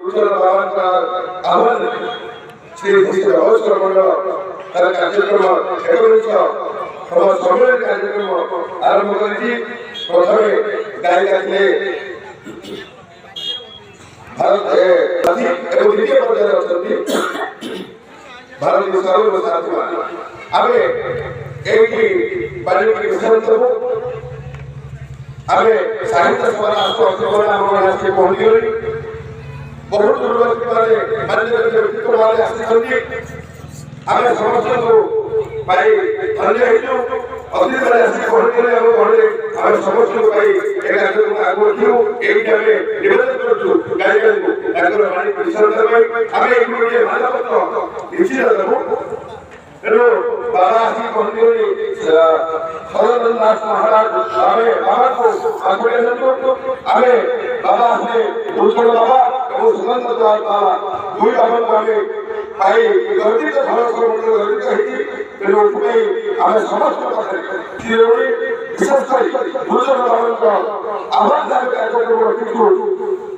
आह्वान श्री अवस्था मंडल तार कार्यक्रम एक समय कार्यक्रम आरंभ कर प्रथम गायिका थे भारत द्वितीय पर्यायर अच्छा भारत साथी आम आम साहित्य सभा पहुंची गली बहुत दुर्लभ व्यक्तित्व मैंने आम समस्त धन्य अतीत पहुंचे आम समस्त आगे निवेदन करूँ तेणु बाबा आसी पहुंची सदानंद दास महाराज बाबा को आगे आम बाबा आसे भूषण बाबा और सुगंध बाबा दुई बाबा को आम पाई गर्वित समस्त गर्वित तेणु आम समस्त विशेष कर भूषण बाबा आह्वान कार्यक्रम रखी